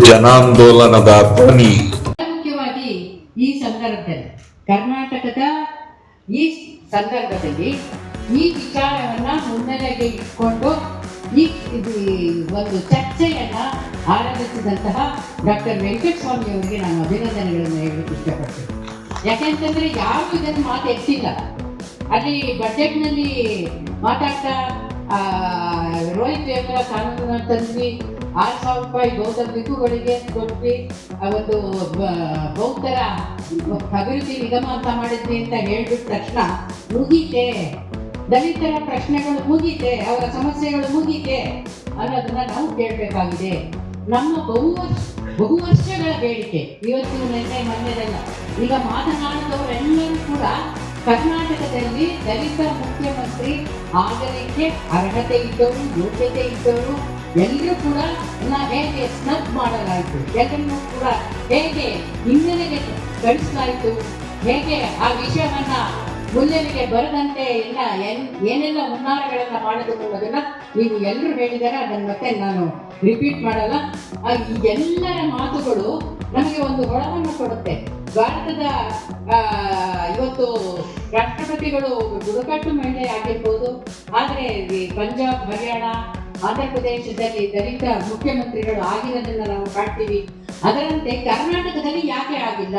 ಜನಾಂದೋಲನದ ಧ್ವನಿ. ಮುಖ್ಯವಾಗಿ ಈ ಸಂದರ್ಭದಲ್ಲಿ ಕರ್ನಾಟಕದ ಈ ಸಂದರ್ಭದಲ್ಲಿ ಈ ವಿಚಾರವನ್ನ ಮುನ್ನೆಲೆಗೆ ಇಟ್ಕೊಂಡು ಒಂದು ಚರ್ಚೆಯನ್ನ ಆರಂಭಿಸಿದಂತಹ ಡಾಕ್ಟರ್ ವೆಂಕಟಸ್ವಾಮಿ ಅವರಿಗೆ ನಾನು ಅಭಿನಂದನೆಗಳನ್ನು ಹೇಳಲಿಕ್ಕೆ ಇಷ್ಟಪಡ್ತೇನೆ. ಯಾಕೆಂತಂದ್ರೆ ಯಾರು ಇದನ್ನು ಮಾತು ಎತ್ತಿಲ್ಲ. ಅಲ್ಲಿ ಬಜೆಟ್ನಲ್ಲಿ ಮಾತಾಡ್ತಾ ರೋಹಿತ್ ವೇಮುಲ ಕಾನೂನನ್ನ ತಂದ್ವಿ, 6,000 ರೂಪಾಯಿ ಬೌದ್ಧ ಭಿಕ್ಷುಗಳಿಗೆ ಕೊಟ್ವಿ, ಒಂದು ಬೌದ್ಧರ ಅಭಿವೃದ್ಧಿ ನಿಗಮ ಅಂತ ಮಾಡಿದ್ವಿ ಅಂತ ಹೇಳ್ಬಿಟ್ಟ ತಕ್ಷಣ ಮುಗೀತೆ, ದಲಿತರ ಪ್ರಶ್ನೆಗಳು ಮುಗೀತೆ, ಅವರ ಸಮಸ್ಯೆಗಳು ಮುಗೀತೆ ಅನ್ನೋದನ್ನ ನಾವು ಕೇಳಬೇಕಾಗಿದೆ. ನಮ್ಮ ಬಹು ವರ್ಷಗಳ ಬೇಡಿಕೆ ಇವತ್ತು ನಿನ್ನೆ ಮೊನ್ನೆದಲ್ಲ. ಈಗ ಮಾತನಾಡಿದವರೆಲ್ಲರೂ ಕೂಡ ಕರ್ನಾಟಕದಲ್ಲಿ ದಲಿತ ಮುಖ್ಯಮಂತ್ರಿ ಆಗಲಿಕ್ಕೆ ಅರ್ಹತೆ ಇದ್ದವರು, ಯೋಗ್ಯತೆ ಇದ್ದವರು ಎಲ್ಲರೂ ಕೂಡ ಹೇಗೆ ಸ್ನಬ್ ಮಾಡಲಾಯಿತು, ಎಲ್ಲರನ್ನೂ ಕೂಡ ಹೇಗೆ ಹಿನ್ನೆಲೆಗೆ ಕಳಿಸಲಾಯಿತು, ಹೇಗೆ ಆ ವಿಷಯವನ್ನ ಮುನ್ನೆಲೆಗೆ ಬರದಂತೆ ಇಲ್ಲ ಏನೆಲ್ಲ ಹುನ್ನಾರಗಳನ್ನ ಮಾಡಿದ್ರು ಅನ್ನೋದನ್ನ ನೀವು ಎಲ್ಲರೂ ಹೇಳಿದರೆ ಅದನ್ನು ಮತ್ತೆ ನಾನು ರಿಪೀಟ್ ಮಾಡಲ್ಲ. ಈ ಎಲ್ಲರ ಮಾತುಗಳು ನಮಗೆ ಒಂದು ಹೊಳವನ್ನು ಕೊಡುತ್ತೆ. ಭಾರತದ ಇವತ್ತು ರಾಷ್ಟ್ರಪತಿಗಳು ಬುಡಕಟ್ಟು ಮಹಿಳೆ ಆಗಿರ್ಬೋದು, ಆದರೆ ಪಂಜಾಬ್, ಹರಿಯಾಣ, ಆಂಧ್ರ ಪ್ರದೇಶದಲ್ಲಿ ದಲಿತ ಮುಖ್ಯಮಂತ್ರಿಗಳು ಆಗಿರೋದನ್ನ ನಾವು ಕಾಣ್ತೀವಿ. ಅದರಂತೆ ಕರ್ನಾಟಕದಲ್ಲಿ ಯಾಕೆ ಆಗಿಲ್ಲ?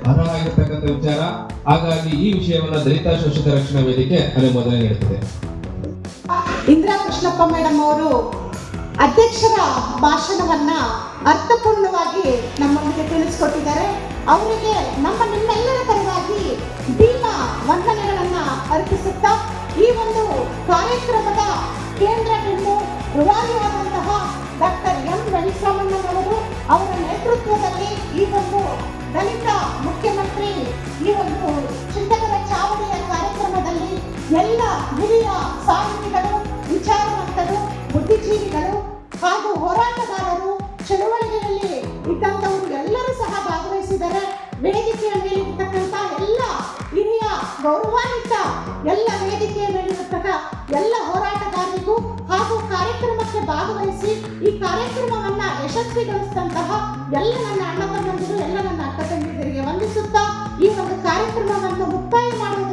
ಅರ್ಹವಾಗಿರ್ತಕ್ಕಂಥ ವಿಚಾರ. ಹಾಗಾಗಿ ಈ ವಿಷಯವನ್ನು ದಲಿತ ಶೋಷಿತ ರಕ್ಷಣಾ ವೇದಿಕೆ ಅನುಮೋದನೆ ನೀಡುತ್ತದೆ. ಇಂದಿರಾ ಕೃಷ್ಣಪ್ಪ ಮೇಡಮ್ ಅವರು ಅಧ್ಯಕ್ಷರ ಭಾಷಣವನ್ನ ಅರ್ಥಪೂರ್ಣವಾಗಿ ನಮ್ಮೊಂದಿಗೆ ತಿಳಿಸಿಕೊಟ್ಟಿದ್ದಾರೆ. ಅವರಿಗೆ ನಿಮ್ಮೆಲ್ಲರ ಪರವಾಗಿ ಭೀಮ ವಂದನೆಗಳನ್ನ ಅರ್ಪಿಸುತ್ತಾ ಈ ಒಂದು ಕಾರ್ಯಕ್ರಮದ ಕೇಂದ್ರ ಬಿಂದು ರೂವಾರಿಯಾದಂತಹ ಡಾಕ್ಟರ್ ಎಂ ವೆಂಕಟರಮಣರವರು ಅವರ ನೇತೃತ್ವದಲ್ಲಿ ಈ ಒಂದು ದಲಿತ ಮುಖ್ಯಮಂತ್ರಿ ಈ ಒಂದು ಚಿಂತಕರ ಚಾವಡಿಯ ಕಾರ್ಯಕ್ರಮದಲ್ಲಿ ಎಲ್ಲ ಹಿರಿಯ ಸಾಹಿತಿಗಳು, ವಿಚಾರವಂತರು, ಬುದ್ಧಿಜೀವಿಗಳು ಹಾಗೂ ಹೋರಾಟಗಾರರು, ಚಳುವಳಿಗಳಲ್ಲಿ ಇದ್ದಂಥವರು ಎಲ್ಲರೂ ಸಹ ಭಾಗವಹಿಸಿದ್ದಾರೆ. ವೇದಿಕೆಯ ಮೇಲಿರ್ತಕ್ಕಂಥ ಎಲ್ಲ ಹಿರಿಯ ಗೌರವಾನ್ವಿತ ಎಲ್ಲ ವೇದಿಕೆಯ ಮೇಲಿರತಕ್ಕ ಎಲ್ಲ ಹೋರಾಟಗಾರರಿಗೂ ಹಾಗೂ ಕಾರ್ಯಕ್ರಮಕ್ಕೆ ಭಾಗವಹಿಸಿ ಈ ಕಾರ್ಯಕ್ರಮವನ್ನ ಯಶಸ್ವಿಗೊಳಿಸಿದಂತಹ ಎಲ್ಲ ನನ್ನ ಅಣ್ಣ ತಮ್ಮಂದಿರು, ಎಲ್ಲ ನನ್ನ ಅಕ್ಕ ತಂಗಿಯರಿಗೆ ವಂದಿಸುತ್ತಾ ಈ ಒಂದು ಕಾರ್ಯಕ್ರಮವನ್ನು ಮುಕ್ತಾಯ ಮಾಡುವ